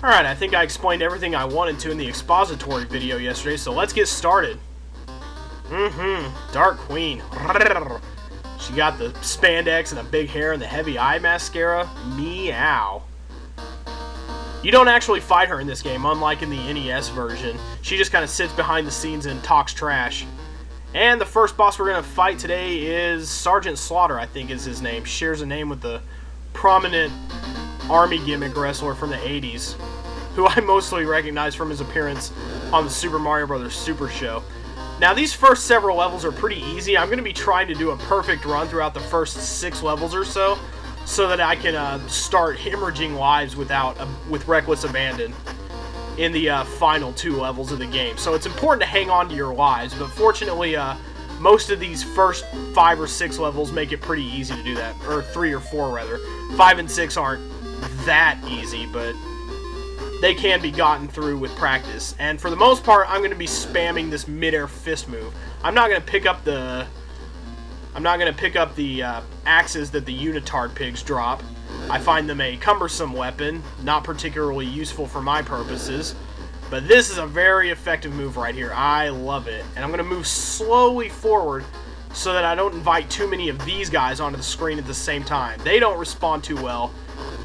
Alright, I think I explained everything I wanted to in the expository video yesterday, so let's get started. Dark Queen. She got the spandex and the big hair and the heavy eye mascara. Meow. You don't actually fight her in this game, unlike in the NES version. She just kind of sits behind the scenes and talks trash. And the first boss we're going to fight today is Sergeant Slaughter, I think is his name. Shares a name with the prominent army gimmick wrestler from the 80s, who I mostly recognize from his appearance on the Super Mario Bros. Super Show. Now, these first several levels are pretty easy. I'm going to be trying to do a perfect run throughout the first 6 levels or so that I can start hemorrhaging lives with reckless abandon in the final 2 levels of the game. So it's important to hang on to your lives, but fortunately, most of these first 5 or 6 levels make it pretty easy to do that, or 3 or 4 rather. 5 and 6 aren't that easy, but they can be gotten through with practice. And for the most part, I'm going to be spamming this mid-air fist move. I'm not going to pick up the axes that the unitard pigs drop. I find them a cumbersome weapon, not particularly useful for my purposes. But this is a very effective move right here. I love it. And I'm going to move slowly forward so that I don't invite too many of these guys onto the screen at the same time. They don't respond too well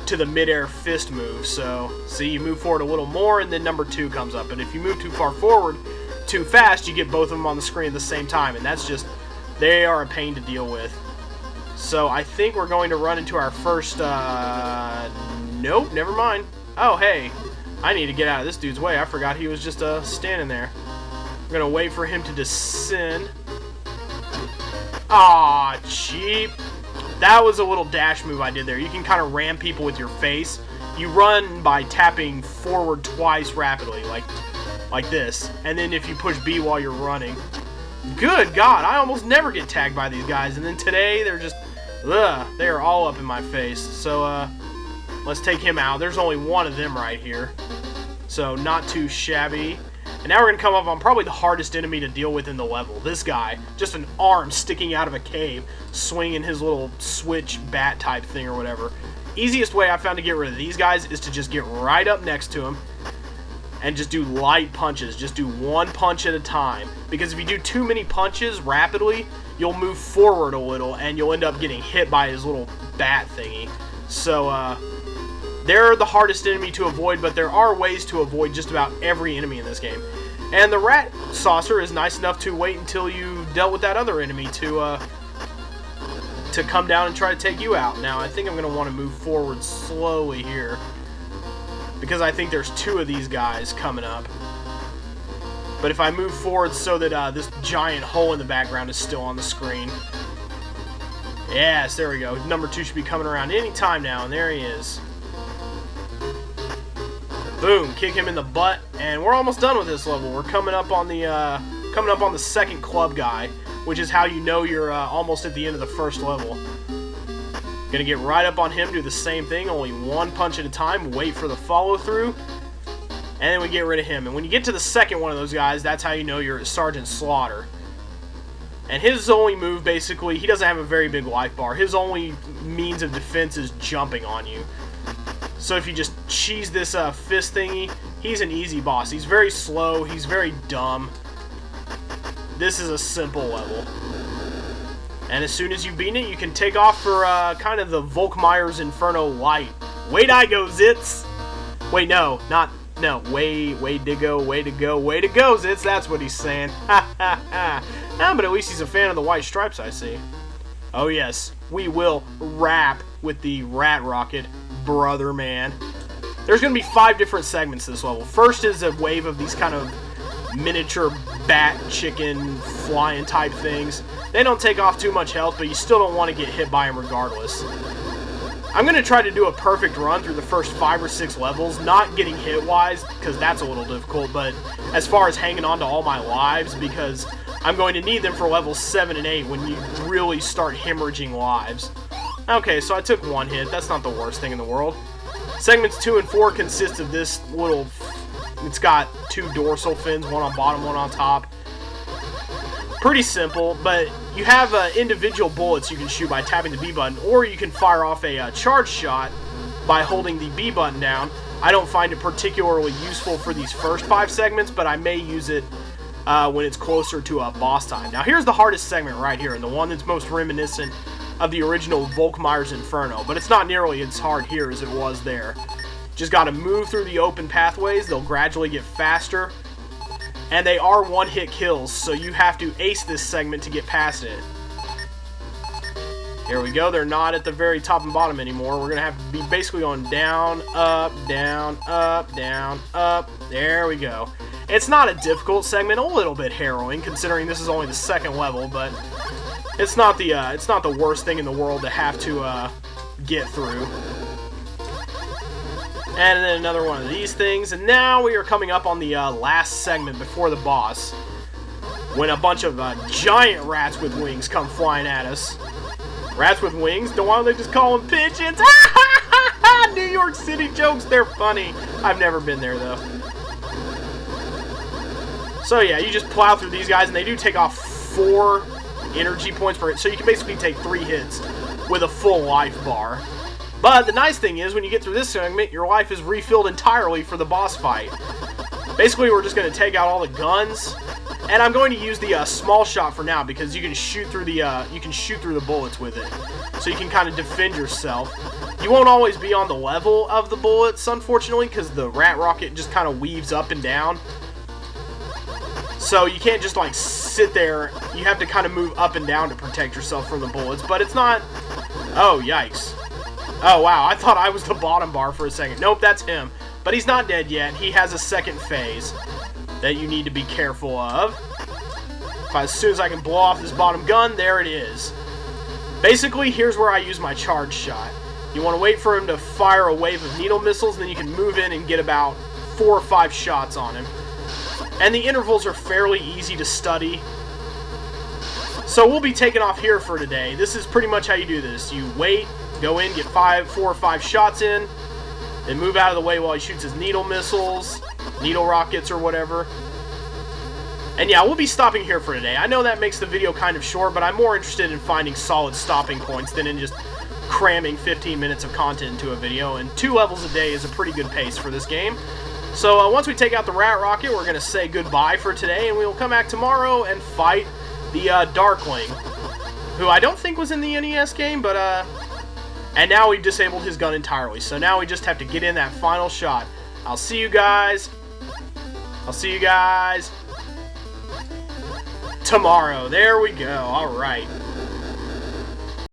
to the mid-air fist move. So, see, you move forward a little more and then number 2 comes up. And if you move too far forward too fast, you get both of them on the screen at the same time. And that's just, they are a pain to deal with. So I think we're going to run into our first, nope, never mind. Oh, hey, I need to get out of this dude's way. I forgot he was just standing there. I'm going to wait for him to descend. Aw, cheap. That was a little dash move I did there. You can kind of ram people with your face. You run by tapping forward twice rapidly, like this. And then if you push B while you're running. Good God, I almost never get tagged by these guys. And then today, they're just, they are all up in my face. So, let's take him out. There's only one of them right here. So, not too shabby. And now we're going to come up on probably the hardest enemy to deal with in the level. This guy. Just an arm sticking out of a cave, swinging his little switch bat type thing or whatever. Easiest way I found to get rid of these guys is to just get right up next to him and just do light punches. Just do one punch at a time. Because if you do too many punches rapidly, you'll move forward a little and you'll end up getting hit by his little bat thingy. So, they're the hardest enemy to avoid, but there are ways to avoid just about every enemy in this game. And the rat saucer is nice enough to wait until you dealt with that other enemy to come down and try to take you out. Now, I think I'm going to want to move forward slowly here, because I think there's 2 of these guys coming up. But if I move forward so that this giant hole in the background is still on the screen. Yes, there we go. Number 2 should be coming around any time now, and there he is. Boom, kick him in the butt, and we're almost done with this level. We're coming up on the second club guy, which is how you know you're almost at the end of the first level. Gonna get right up on him, do the same thing, only one punch at a time, wait for the follow-through, and then we get rid of him. And when you get to the second one of those guys, that's how you know you're at Sergeant Slaughter. And his only move, basically, he doesn't have a very big life bar. His only means of defense is jumping on you. So if you just cheese this fist thingy, he's an easy boss. He's very slow, he's very dumb. This is a simple level. And as soon as you've beaten it, you can take off for kind of the Volkmeyer's Inferno Light. Way to go, Zitz! Wait, no, way to go, Zitz, that's what he's saying. Ha ha ha. But at least he's a fan of the white stripes, I see. Oh yes, we will rap with the Rat Rocket, brother man. There's going to be 5 different segments to this level. First is a wave of these kind of miniature bat, chicken, flying type things. They don't take off too much health, but you still don't want to get hit by them regardless. I'm going to try to do a perfect run through the first 5 or 6 levels, not getting hit-wise, because that's a little difficult, but as far as hanging on to all my lives, because I'm going to need them for levels 7 and 8 when you really start hemorrhaging lives. Okay, so I took 1 hit. That's not the worst thing in the world. Segments 2 and 4 consist of this little... It's got 2 dorsal fins, one on bottom, one on top. Pretty simple, but you have individual bullets you can shoot by tapping the B button, or you can fire off a charge shot by holding the B button down, I don't find it particularly useful for these first 5 segments, but I may use it when it's closer to boss time. Now here's the hardest segment right here, and the one that's most reminiscent of the original Volkmeyer's Inferno, but it's not nearly as hard here as it was there. Just got to move through the open pathways. They'll gradually get faster, and they are one-hit kills, so you have to ace this segment to get past it. Here we go. They're not at the very top and bottom anymore. We're going to have to be basically going down, up, down, up, down, up. There we go. It's not a difficult segment, a little bit harrowing considering this is only the 2nd level, but it's not the worst thing in the world to have to get through. And then another one of these things, and now we are coming up on the last segment before the boss, when a bunch of giant rats with wings come flying at us. Rats with wings? Why don't they just call them pigeons? New York City jokes, they're funny. I've never been there, though. So yeah, you just plow through these guys, and they do take off 4 energy points per hit, so you can basically take 3 hits with a full life bar. But the nice thing is, when you get through this segment, your life is refilled entirely for the boss fight. Basically, we're just going to take out all the guns, and I'm going to use the small shot for now because you can shoot through the bullets with it, so you can kind of defend yourself. You won't always be on the level of the bullets, unfortunately, because the rat rocket just kind of weaves up and down. So you can't just like sit there. You have to kind of move up and down to protect yourself from the bullets. But it's not. Oh yikes! Oh wow! I thought I was the bottom bar for a second. Nope, that's him. But he's not dead yet. He has a second phase that you need to be careful of. As soon as I can blow off this bottom gun, there it is. Basically, here's where I use my charge shot. You want to wait for him to fire a wave of needle missiles, and then you can move in and get about 4 or 5 shots on him. And the intervals are fairly easy to study. So we'll be taking off here for today. This is pretty much how you do this. You wait, go in, get 4 or 5 shots in, then move out of the way while he shoots his needle missiles, needle rockets or whatever. And yeah, we'll be stopping here for today. I know that makes the video kind of short, but I'm more interested in finding solid stopping points than in just cramming 15 minutes of content into a video, and 2 levels a day is a pretty good pace for this game. So once we take out the rat rocket, we're going to say goodbye for today, and we will come back tomorrow and fight the Darkling, who I don't think was in the NES game, but and now we've disabled his gun entirely, so now we just have to get in that final shot. I'll see you guys tomorrow. There we go. All right.